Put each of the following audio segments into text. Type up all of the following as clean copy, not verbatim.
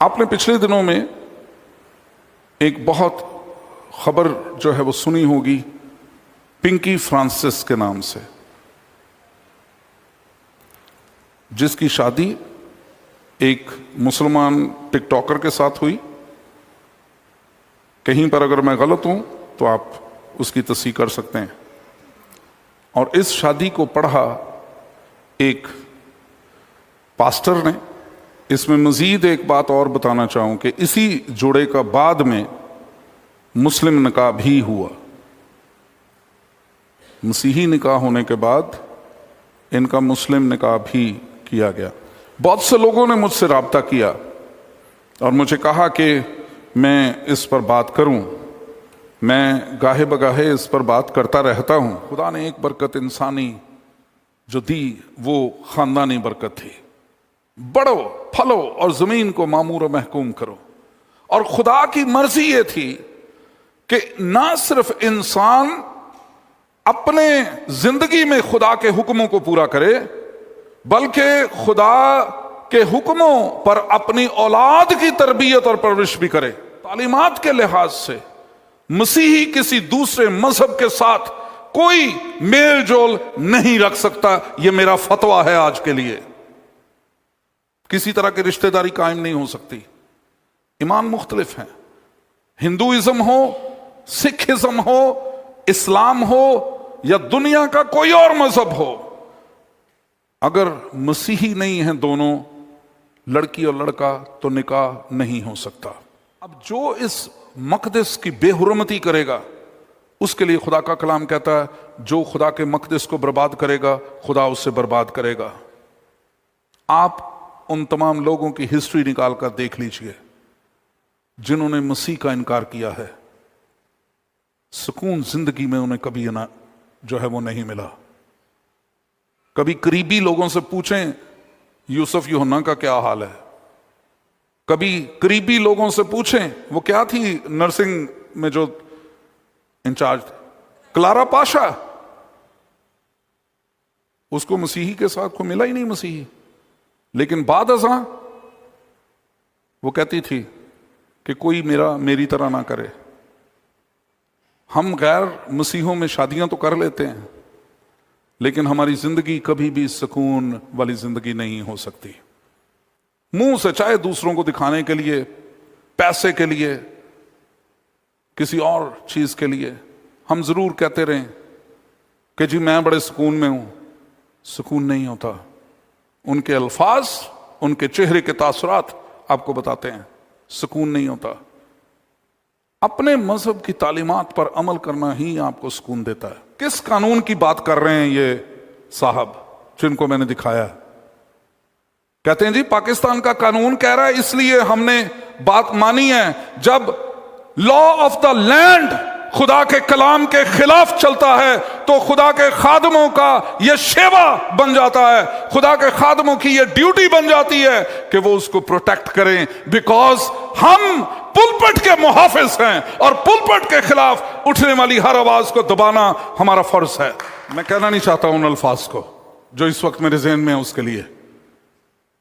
آپ نے پچھلے دنوں میں ایک بہت خبر جو ہے وہ سنی ہوگی پنکی فرانسس کے نام سے، جس کی شادی ایک مسلمان ٹک ٹاکر کے ساتھ ہوئی۔ کہیں پر اگر میں غلط ہوں تو آپ اس کی تصحیح کر سکتے ہیں۔ اور اس شادی کو پڑھا ایک پاسٹر نے۔ اس میں مزید ایک بات اور بتانا چاہوں کہ اسی جوڑے کا بعد میں مسلم نکاح بھی ہوا۔ مسیحی نکاح ہونے کے بعد ان کا مسلم نکاح بھی کیا گیا۔ بہت سے لوگوں نے مجھ سے رابطہ کیا اور مجھے کہا کہ میں اس پر بات کروں۔ میں گاہے بگاہے اس پر بات کرتا رہتا ہوں۔ خدا نے ایک برکت انسانی جو دی وہ خاندانی برکت تھی۔ بڑھو پھلو اور زمین کو معمور و محکوم کرو۔ اور خدا کی مرضی یہ تھی کہ نہ صرف انسان اپنے زندگی میں خدا کے حکموں کو پورا کرے، بلکہ خدا کے حکموں پر اپنی اولاد کی تربیت اور پرورش بھی کرے۔ تعلیمات کے لحاظ سے مسیحی کسی دوسرے مذہب کے ساتھ کوئی میل جول نہیں رکھ سکتا۔ یہ میرا فتویٰ ہے آج کے لیے۔ کسی طرح کی رشتہ داری قائم نہیں ہو سکتی۔ ایمان مختلف ہیں، ہندوازم ہو، سکھزم ہو، اسلام ہو یا دنیا کا کوئی اور مذہب ہو، اگر مسیحی نہیں ہیں دونوں، لڑکی اور لڑکا، تو نکاح نہیں ہو سکتا۔ اب جو اس مقدس کی بے حرمتی کرے گا اس کے لیے خدا کا کلام کہتا ہے جو خدا کے مقدس کو برباد کرے گا خدا اس سے برباد کرے گا۔ آپ ان تمام لوگوں کی ہسٹری نکال کر دیکھ لیجئے جنہوں نے مسیح کا انکار کیا ہے، سکون زندگی میں انہیں کبھی جو ہے وہ نہیں ملا۔ کبھی قریبی لوگوں سے پوچھیں یوسف یوحنا کا کیا حال ہے، کبھی قریبی لوگوں سے پوچھیں وہ کیا تھی نرسنگ میں جو انچارج تھی، کلارا پاشا، اس کو مسیحی کے ساتھ کوئی ملا ہی نہیں مسیحی، لیکن بعد ازاں وہ کہتی تھی کہ کوئی میری طرح نہ کرے۔ ہم غیر مسیحوں میں شادیاں تو کر لیتے ہیں لیکن ہماری زندگی کبھی بھی سکون والی زندگی نہیں ہو سکتی۔ منہ سے چاہے دوسروں کو دکھانے کے لیے، پیسے کے لیے، کسی اور چیز کے لیے ہم ضرور کہتے رہیں کہ جی میں بڑے سکون میں ہوں، سکون نہیں ہوتا۔ ان کے الفاظ، ان کے چہرے کے تاثرات آپ کو بتاتے ہیں سکون نہیں ہوتا۔ اپنے مذہب کی تعلیمات پر عمل کرنا ہی آپ کو سکون دیتا ہے۔ کس قانون کی بات کر رہے ہیں یہ صاحب جن کو میں نے دکھایا؟ کہتے ہیں جی پاکستان کا قانون کہہ رہا ہے اس لیے ہم نے بات مانی ہے۔ جب لا آف دا لینڈ خدا کے کلام کے خلاف چلتا ہے تو خدا کے خادموں کا یہ شیوا بن جاتا ہے، خدا کے خادموں کی یہ ڈیوٹی بن جاتی ہے کہ وہ اس کو پروٹیکٹ کریں، بیکاز ہم پلپٹ کے محافظ ہیں اور پلپٹ کے خلاف اٹھنے والی ہر آواز کو دبانا ہمارا فرض ہے۔ میں کہنا نہیں چاہتا ان الفاظ کو جو اس وقت میرے ذہن میں ہے اس کے لیے،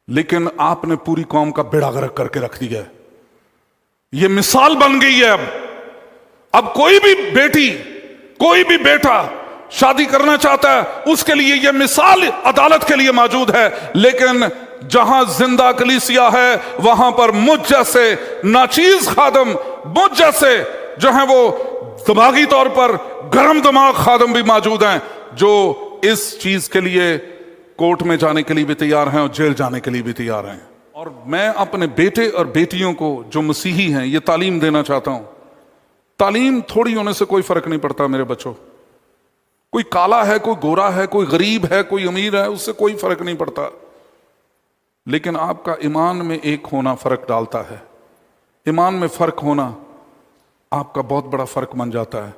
لیکن آپ نے پوری قوم کا بیڑا غرق کر کے رکھ دیا ہے۔ یہ مثال بن گئی ہے۔ اب کوئی بھی بیٹی، کوئی بھی بیٹا شادی کرنا چاہتا ہے اس کے لیے یہ مثال عدالت کے لیے موجود ہے، لیکن جہاں زندہ کلیسیا ہے وہاں پر مجھ جیسے ناچیز خادم، مجھ جیسے جو ہیں وہ دماغی طور پر گرم دماغ خادم بھی موجود ہیں جو اس چیز کے لیے کورٹ میں جانے کے لیے بھی تیار ہیں اور جیل جانے کے لیے بھی تیار ہیں۔ اور میں اپنے بیٹے اور بیٹیوں کو جو مسیحی ہیں یہ تعلیم دینا چاہتا ہوں۔ تعلیم تھوڑی ہونے سے کوئی فرق نہیں پڑتا میرے بچوں۔ کوئی کالا ہے، کوئی گورا ہے، کوئی غریب ہے، کوئی امیر ہے، اس سے کوئی فرق نہیں پڑتا، لیکن آپ کا ایمان میں ایک ہونا فرق ڈالتا ہے۔ ایمان میں فرق ہونا آپ کا بہت بڑا فرق بن جاتا ہے۔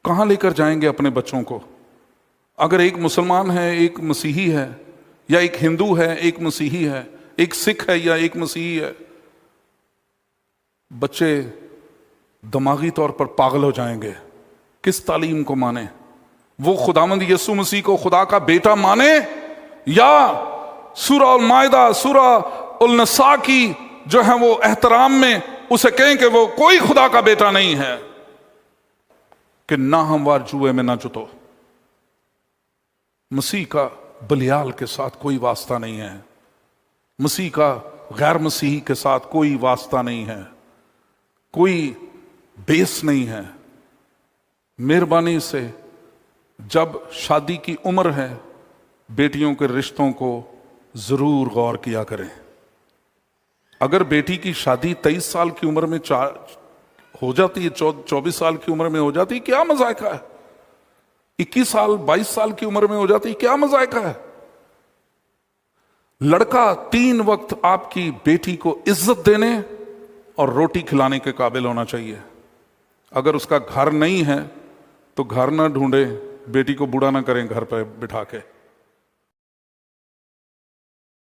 کہاں لے کر جائیں گے اپنے بچوں کو؟ اگر ایک مسلمان ہے، ایک مسیحی ہے، یا ایک ہندو ہے، ایک مسیحی ہے، ایک سکھ ہے یا ایک مسیحی ہے، بچے دماغی طور پر پاگل ہو جائیں گے۔ کس تعلیم کو مانے؟ وہ خداوند یسوع مسیح کو خدا کا بیٹا مانے، یا سورہ المائدہ، سورہ النساء کی جو ہے وہ احترام میں اسے کہیں کہ وہ کوئی خدا کا بیٹا نہیں ہے کہ ناہموار جوئے میں نہ جتو. مسیح کا بلیال کے ساتھ کوئی واسطہ نہیں ہے. مسیح کا غیر مسیحی کے ساتھ کوئی واسطہ نہیں ہے, کوئی بیس نہیں ہے. مہربانی سے جب شادی کی عمر ہے بیٹیوں کے رشتوں کو ضرور غور کیا کریں. اگر بیٹی کی شادی 23 سال کی عمر میں ہو جاتی ہے, 24 سال کی عمر میں ہو جاتی ہے, کیا مذائقہ ہے. 21 سال 22 سال کی عمر میں ہو جاتی ہے, کیا مذائقہ ہے. لڑکا 3 وقت آپ کی بیٹی کو عزت دینے اور روٹی کھلانے کے قابل ہونا چاہیے. اگر اس کا گھر نہیں ہے تو گھر نہ ڈھونڈے, بیٹی کو بوڑھا نہ کریں گھر پہ بٹھا کے.